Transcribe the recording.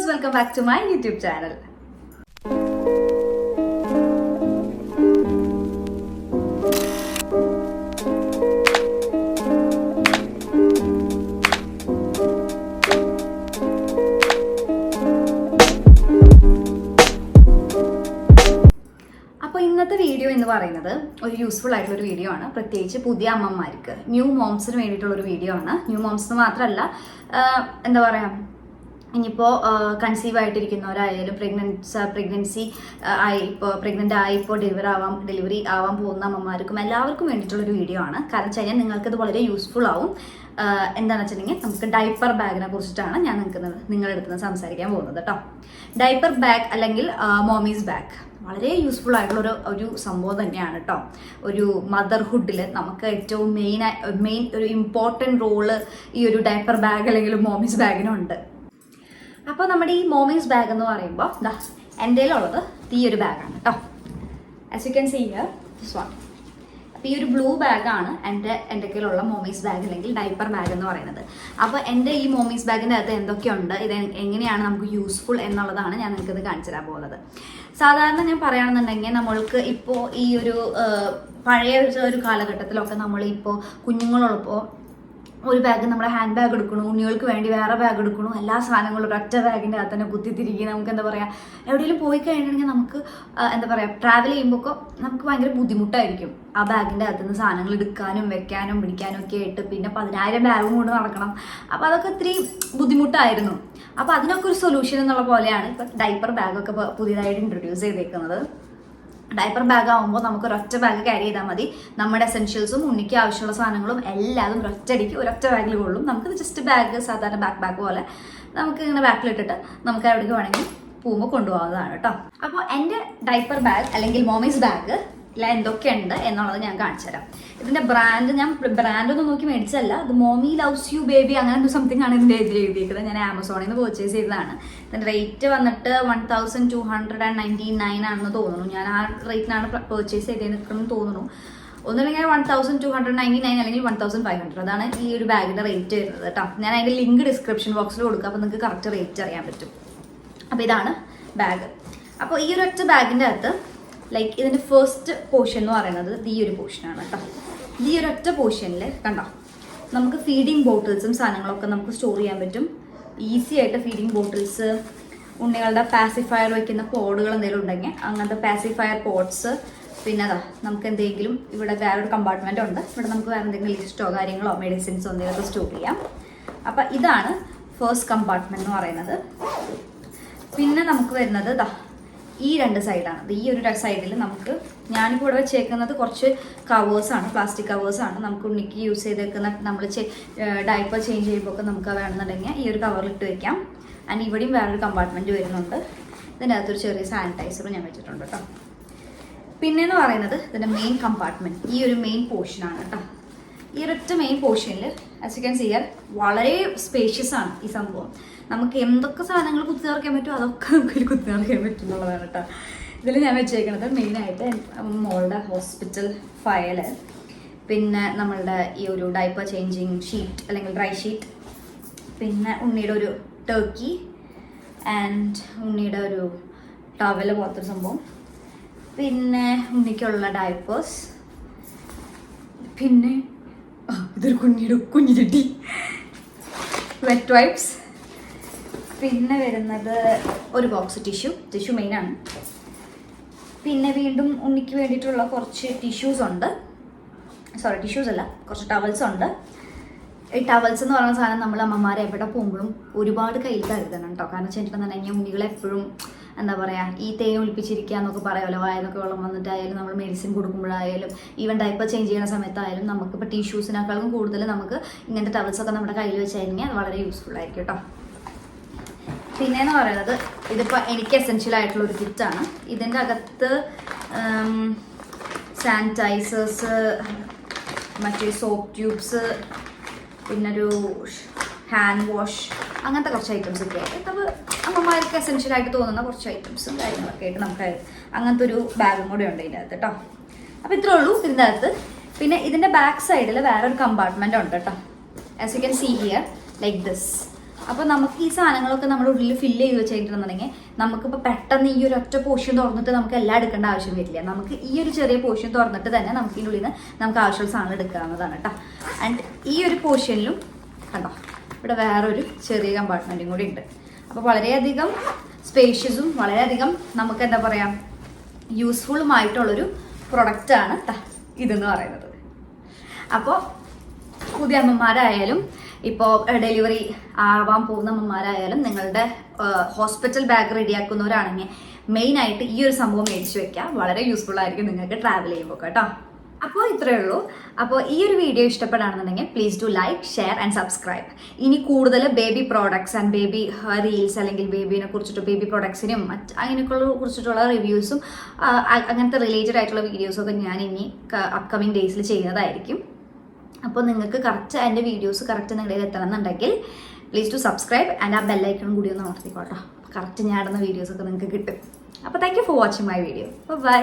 welcome back to my YouTube channel. അപ്പോൾ ഇന്നത്തെ video എന്ന് പറയുന്നത് ഒരു യൂസ്ഫുൾ ആയിട്ടുള്ള ഒരു വീഡിയോ ആണ്. പ്രത്യേകിച്ച് പുതിയ അമ്മമാർക്ക്, ന്യൂ മോംസിന് വേണ്ടിയിട്ടുള്ള ഒരു വീഡിയോ ആണ്. ന്യൂ മോംസിന് മാത്രമല്ല, എന്താ പറയുക, ഇനിയിപ്പോൾ കൺസീവ് ആയിട്ടിരിക്കുന്നവരായാലും പ്രഗ്നൻസി ഇപ്പോൾ ഡെലിവറി ആവാൻ പോകുന്ന അമ്മമാർക്കും എല്ലാവർക്കും വേണ്ടിയിട്ടുള്ളൊരു വീഡിയോ ആണ്. കാരണം വെച്ച് കഴിഞ്ഞാൽ നിങ്ങൾക്കത് വളരെ യൂസ്ഫുൾ ആവും. എന്താണെന്ന് വെച്ചിട്ടുണ്ടെങ്കിൽ നമുക്ക് ഡൈപ്പർ ബാഗിനെ കുറിച്ചിട്ടാണ് ഞാൻ നിങ്ങളുടെ അടുത്ത് നിന്ന് സംസാരിക്കാൻ പോകുന്നത് കേട്ടോ. ഡൈപ്പർ ബാഗ് അല്ലെങ്കിൽ മോമീസ് ബാഗ് വളരെ യൂസ്ഫുൾ ആയിട്ടുള്ള ഒരു സംഭവം തന്നെയാണ് കേട്ടോ. ഒരു മദർഹുഡിൽ നമുക്ക് ഏറ്റവും മെയിൻ ഒരു ഇമ്പോർട്ടൻറ്റ് റോള് ഈ ഒരു ഡൈപ്പർ ബാഗ് അല്ലെങ്കിൽ മോമീസ് ബാഗിനുണ്ട്. അപ്പോൾ നമ്മുടെ ഈ മോമീസ് ബാഗ് എന്ന് പറയുമ്പോൾ എൻ്റെ ഉള്ളത് ഈ ഒരു ബാഗാണ് കേട്ടോ. As you can see here, this one. അപ്പോൾ ഈ ഒരു ബ്ലൂ ബാഗാണ് എൻ്റെ കയ്യിലുള്ള മോമീസ് ബാഗ് അല്ലെങ്കിൽ ഡൈപ്പർ ബാഗ് എന്ന് പറയുന്നത്. അപ്പോൾ എൻ്റെ ഈ മോമീസ് ബാഗിൻ്റെ അകത്ത് എന്തൊക്കെയുണ്ട്, ഇത് എങ്ങനെയാണ് നമുക്ക് യൂസ്ഫുൾ എന്നുള്ളതാണ് ഞാൻ നിങ്ങൾക്കിത് കാണിച്ചു തരാൻ പോകുന്നത്. സാധാരണ ഞാൻ പറയുകയാണെന്നുണ്ടെങ്കിൽ നമ്മൾക്ക് ഇപ്പോൾ ഈ ഒരു പഴയ ഒരു കാലഘട്ടത്തിലൊക്കെ നമ്മളിപ്പോൾ കുഞ്ഞുങ്ങളുള്ളപ്പോൾ ഒരു ബാഗ് നമ്മുടെ ഹാൻഡ് ബാഗ് എടുക്കണു, ഉണ്ണികൾക്ക് വേണ്ടി വേറെ ബാഗ് എടുക്കണു, എല്ലാ സാധനങ്ങളും ഒരൊറ്റ ബാഗിൻ്റെ അകത്ത് തന്നെ കുത്തിത്തിരിക്കുക. നമുക്ക് എന്താ പറയുക, എവിടെയെങ്കിലും പോയി കഴിഞ്ഞിട്ടുണ്ടെങ്കിൽ നമുക്ക് എന്താ പറയുക, ട്രാവൽ ചെയ്യുമ്പോൾ നമുക്ക് ഭയങ്കര ബുദ്ധിമുട്ടായിരിക്കും ആ ബാഗിൻ്റെ അകത്ത് നിന്ന് സാധനങ്ങൾ എടുക്കാനും വെക്കാനും പിടിക്കാനും ഒക്കെ ആയിട്ട്. പിന്നെ 10,000 ബാഗും കൊണ്ട് നടക്കണം. അപ്പോൾ അതൊക്കെ ഇത്തിരി ബുദ്ധിമുട്ടായിരുന്നു. അപ്പോൾ അതിനൊക്കെ ഒരു സൊല്യൂഷൻ എന്നുള്ള പോലെയാണ് ഇപ്പോൾ ഡൈപ്പർ ബാഗൊക്കെ പുതിയതായിട്ട് ഇൻട്രൊഡ്യൂസ് ചെയ്തേക്കുന്നത്. ഡൈപ്പർ ബാഗ് ആകുമ്പോൾ നമുക്ക് ഒരൊറ്റ ബാഗ് ക്യാരി ചെയ്താൽ മതി. നമ്മുടെ എസെൻഷ്യൽസും ഉണ്ണിക്ക് ആവശ്യമുള്ള സാധനങ്ങളും എല്ലാതും ഒരൊറ്റ ബാഗിൽ കൊള്ളും. നമുക്ക് ജസ്റ്റ് ബാഗ് സാധാരണ ബാഗ് പോലെ നമുക്ക് ഇങ്ങനെ ബാക്കിലിട്ടിട്ട് നമുക്ക് എവിടേക്ക് വേണമെങ്കിൽ പോകുമ്പോൾ കൊണ്ടുപോകാവുന്നതാണ് കേട്ടോ. അപ്പോൾ എൻ്റെ ഡൈപ്പർ ബാഗ് അല്ലെങ്കിൽ മോമീസ് ബാഗ് എന്തൊക്കെയുണ്ട് എന്നുള്ളത് ഞാൻ കാണിച്ചു തരാം. ഇതിൻ്റെ ഞാൻ ബ്രാൻഡൊന്നും നോക്കി മേടിച്ചല്ല. ഇത് മോമി ലവ്സ് യു ബേബി അങ്ങനെ സംതിങ് ആണ് ഇതിൻ്റെ എഴുതിയിരിക്കുന്നത്. ഞാൻ ആമസോണിൽ നിന്ന് പർച്ചേസ് ചെയ്തതാണ്. ഇതിൻ്റെ റേറ്റ് വന്നിട്ട് 1299 ആണെന്ന് തോന്നുന്നു. ഞാൻ ആ റേറ്റിനാണ് പർച്ചേസ് ചെയ്തേക്കുന്നതെന്ന് തോന്നുന്നു. ഒന്നുമില്ലെങ്കിൽ 1299 അല്ലെങ്കിൽ 1500, അതാണ് ഈ ഒരു ബാഗിൻ്റെ റേറ്റ് വരുന്നത് കേട്ടോ. ഞാൻ അതിൻ്റെ ലിങ്ക് ഡിസ്ക്രിപ്ഷൻ ബോക്സിൽ കൊടുക്കുക, അപ്പോൾ നിങ്ങൾക്ക് കറക്റ്റ് റേറ്റ് അറിയാൻ പറ്റും. അപ്പോൾ ഇതാണ് ബാഗ്. അപ്പോൾ ഈ ഒരൊറ്റ ബാഗിൻ്റെ അകത്ത് ഇതിൻ്റെ ഫസ്റ്റ് പോർഷൻ എന്ന് പറയുന്നത് ഈ ഒരു പോർഷനാണ് കേട്ടോ. ഈ ഒരൊറ്റ പോർഷനിൽ കണ്ടോ നമുക്ക് ഫീഡിങ് ബോട്ടിൽസും സാധനങ്ങളൊക്കെ നമുക്ക് സ്റ്റോർ ചെയ്യാൻ പറ്റും. ഈസി ആയിട്ട് ഫീഡിങ് ബോട്ടിൽസ്, ഉണ്ണികളുടെ പാസിഫയർ വയ്ക്കുന്ന പോഡുകൾ എന്തെങ്കിലും ഉണ്ടെങ്കിൽ അങ്ങനത്തെ പാസിഫയർ പോട്ട്സ്, പിന്നെ നമുക്ക് എന്തെങ്കിലും ഇവിടെ വേറൊരു കമ്പാർട്ട്മെൻ്റ് ഉണ്ട്. ഇവിടെ നമുക്ക് വേറെ എന്തെങ്കിലും ലിസ്റ്റോ കാര്യങ്ങളോ മെഡിസിൻസോ എന്തെങ്കിലുമൊക്കെ സ്റ്റോർ ചെയ്യാം. അപ്പം ഇതാണ് ഫസ്റ്റ് കമ്പാർട്ട്മെൻറ്റ് എന്ന് പറയുന്നത്. പിന്നെ നമുക്ക് വരുന്നത് ഈ രണ്ട് സൈഡാണ്. ഈ ഒരു സൈഡിൽ ഞാനിപ്പോൾ ഇവിടെ വെച്ചേക്കുന്നത് കുറച്ച് കവേഴ്സാണ്, പ്ലാസ്റ്റിക് കവേഴ്സാണ്. നമുക്ക് ഉണ്ണിക്ക് യൂസ് ചെയ്തേക്കുന്ന നമ്മൾ ഡയപ്പർ ചേഞ്ച് ചെയ്യുമ്പോൾ ഒക്കെ നമുക്ക് വേണമെന്നുണ്ടെങ്കിൽ ഈ ഒരു കവറിലിട്ട് വെക്കാം. ആൻഡ് ഇവിടെയും വേറൊരു കമ്പാർട്ട്മെൻറ്റ് വരുന്നുണ്ട്. ഇതിൻ്റെ അകത്തൊരു ചെറിയ സാനിറ്റൈസറും ഞാൻ വെച്ചിട്ടുണ്ട് കേട്ടോ. പിന്നെയെന്ന് പറയുന്നത് ഇതിൻ്റെ മെയിൻ കമ്പാർട്ട്മെൻറ്റ് ഈ ഒരു മെയിൻ പോർഷനാണ് കേട്ടോ. ഈ ഒരൊറ്റ മെയിൻ പോർഷനിൽ as you can see here വളരെ സ്പേഷ്യസ് ആണ് ഈ സംഭവം. നമുക്ക് എന്തൊക്കെ സാധനങ്ങൾ കുത്തി നിറയ്ക്കാൻ പറ്റുമോ അതൊക്കെ നമുക്ക് കുത്തി നിറയ്ക്കാൻ പറ്റും എന്നുള്ളതാണ് കേട്ടോ. ഇതിൽ ഞാൻ വെച്ചേക്കുന്നത് മെയിനായിട്ട് മോളുടെ ഹോസ്പിറ്റൽ ഫയല്, പിന്നെ നമ്മളുടെ ഈ ഒരു ഡൈപ്പർ ചേഞ്ചിങ് ഷീറ്റ് അല്ലെങ്കിൽ ഡ്രൈ ഷീറ്റ്, പിന്നെ ഉണ്ണിയുടെ ഒരു ടർക്കി ആൻഡ് ഉണ്ണിയുടെ ഒരു ടവല് പോലത്തൊരു സംഭവം, പിന്നെ ഉണ്ണിക്കുള്ള ഡൈപ്പേഴ്സ്, പിന്നെ ഇതൊരു കുഞ്ഞു ചെട്ടി, വെറ്റ് വൈപ്സ്, പിന്നെ വരുന്നത് ഒരു ബോക്സ് ടിഷ്യൂ മെയിനാണ്. പിന്നെ വീണ്ടും ഉണ്ണിക്ക് വേണ്ടിയിട്ടുള്ള കുറച്ച് ടിഷ്യൂസ് ഉണ്ട്. ടിഷ്യൂസ് അല്ല, കുറച്ച് ടവൽസ് ഉണ്ട്. ഈ ടവൽസ് എന്ന് പറയുന്ന സാധനം നമ്മൾ അമ്മമാരെ എവിടെ പോകുമ്പോഴും ഒരുപാട് കയ്യിൽ കരുതണം കേട്ടോ. കാരണം വെച്ചിട്ടുണ്ടെന്നുണ്ടെങ്കിൽ ഉണ്ണികളെപ്പോഴും എന്താ പറയുക, ഈ തേൻ ഒളിപ്പിച്ചിരിക്കുക എന്നൊക്കെ പറയുമല്ലോ. വായനൊക്കെ വെള്ളം വന്നിട്ടായാലും നമ്മൾ മെഡിസിൻ കൊടുക്കുമ്പോഴായാലും ഈവൻ ഡൈപ്പർ ചേഞ്ച് ചെയ്യുന്ന സമയത്തായാലും നമുക്കിപ്പോൾ ടിഷ്യൂസിനേക്കാളും കൂടുതൽ നമുക്ക് ഇങ്ങനത്തെ ടവൽസൊക്കെ നമ്മുടെ കയ്യിൽ വെച്ചായിരുന്നെങ്കിൽ അത് വളരെ യൂസ്ഫുൾ ആയിരിക്കും കേട്ടോ. പിന്നെയെന്ന് പറയുന്നത് ഇതിപ്പോൾ എനിക്ക് എസെൻഷ്യൽ ആയിട്ടുള്ള ഒരു കിറ്റാണ്. ഇതിൻ്റെ അകത്ത് സാനിറ്റൈസേഴ്സ്, മറ്റേ സോപ്പ് ട്യൂബ്സ്, പിന്നൊരു ഹാൻഡ് വാഷ്, അങ്ങനത്തെ കുറച്ച് ഐറ്റംസ് ഒക്കെ ആയിട്ട് അപ്പോൾ അമ്മമാർക്ക് എസെൻഷ്യലായിട്ട് തോന്നുന്ന കുറച്ച് ഐറ്റംസും കാര്യങ്ങളൊക്കെ ആയിട്ട് നമുക്ക് അങ്ങനത്തെ ഒരു ബാഗും കൂടെ ഉണ്ട് ഇതിൻ്റെ അകത്ത് കേട്ടോ. അപ്പോൾ ഇത്രേ ഉള്ളൂ ഇതിൻ്റെ അകത്ത്. പിന്നെ ഇതിൻ്റെ ബാക്ക് സൈഡിൽ വേറൊരു കമ്പാർട്ട്മെൻ്റ് ഉണ്ട് കേട്ടോ. As you can see here like this. അപ്പോൾ നമുക്ക് ഈ സാധനങ്ങളൊക്കെ നമ്മുടെ ഉള്ളിൽ ഫില്ല് ചെയ്ത് വെച്ചിട്ടുണ്ടെന്നുണ്ടെങ്കിൽ നമുക്കിപ്പോൾ പെട്ടെന്ന് ഈ ഒരു ഒറ്റ പോർഷൻ തുറന്നിട്ട് നമുക്ക് എല്ലാം എടുക്കേണ്ട ആവശ്യം വരില്ല. നമുക്ക് ഈ ഒരു ചെറിയ പോർഷൻ തുറന്നിട്ട് തന്നെ നമുക്ക് ഇതിനുള്ളിൽ നിന്ന് നമുക്ക് ആവശ്യമുള്ള സാധനം എടുക്കാവുന്നതാണ് കേട്ടോ. ആൻഡ് ഈ ഒരു പോർഷനിലും കണ്ടോ ഇവിടെ വേറൊരു ചെറിയ കമ്പാർട്ട്മെൻറ്റും കൂടി ഉണ്ട്. അപ്പോൾ വളരെയധികം സ്പേഷ്യസും വളരെയധികം നമുക്ക് എന്താ പറയുക യൂസ്ഫുള്ളുമായിട്ടുള്ളൊരു പ്രൊഡക്റ്റാണ് ഇതെന്ന് പറയുന്നത്. അപ്പോൾ പുതിയ അമ്മമാരായാലും ഇപ്പോൾ ഡെലിവറി ആവാൻ പോകുന്ന അമ്മമാരായാലും നിങ്ങളുടെ ഹോസ്പിറ്റൽ ബാഗ് റെഡിയാക്കുന്നവരാണെങ്കിൽ മെയിനായിട്ട് ഈ ഒരു സംഭവം മേടിച്ച് വെക്കുക. വളരെ യൂസ്ഫുൾ ആയിരിക്കും നിങ്ങൾക്ക് ട്രാവൽ ചെയ്യുമ്പോൾ കേട്ടോ. അപ്പോൾ ഇത്രയേ ഉള്ളൂ. അപ്പോൾ ഈ ഒരു വീഡിയോ ഇഷ്ടപ്പെടുകയാണെന്നുണ്ടെങ്കിൽ please do like, share and subscribe. ഇനി കൂടുതൽ baby products and baby reels അല്ലെങ്കിൽ ബേബീനെ കുറിച്ചിട്ട് ബേബി പ്രോഡക്ട്സിനും അങ്ങനെയൊക്കെയുള്ള കുറിച്ചിട്ടുള്ള റിവ്യൂസും അങ്ങനത്തെ റിലേറ്റഡ് ആയിട്ടുള്ള വീഡിയോസൊക്കെ ഞാൻ ഇനി അപ്കമിങ് ഡേയ്സിൽ ചെയ്യുന്നതായിരിക്കും. അപ്പോൾ നിങ്ങൾക്ക് കറക്റ്റ് എൻ്റെ വീഡിയോസ് കറക്റ്റ് നിങ്ങളുടെ എത്തണം എന്നുണ്ടെങ്കിൽ പ്ലീസ് ടു സബ്സ്ക്രൈബ് ആൻഡ് ആ ബെല്ലൈക്കണും കൂടി ഒന്ന് അമർത്തിക്കോട്ടോ. കറക്റ്റ് ഞാൻ ഇടുന്ന വീഡിയോസൊക്കെ നിങ്ങൾക്ക് കിട്ടും. അപ്പോൾ thank you for watching my video. By.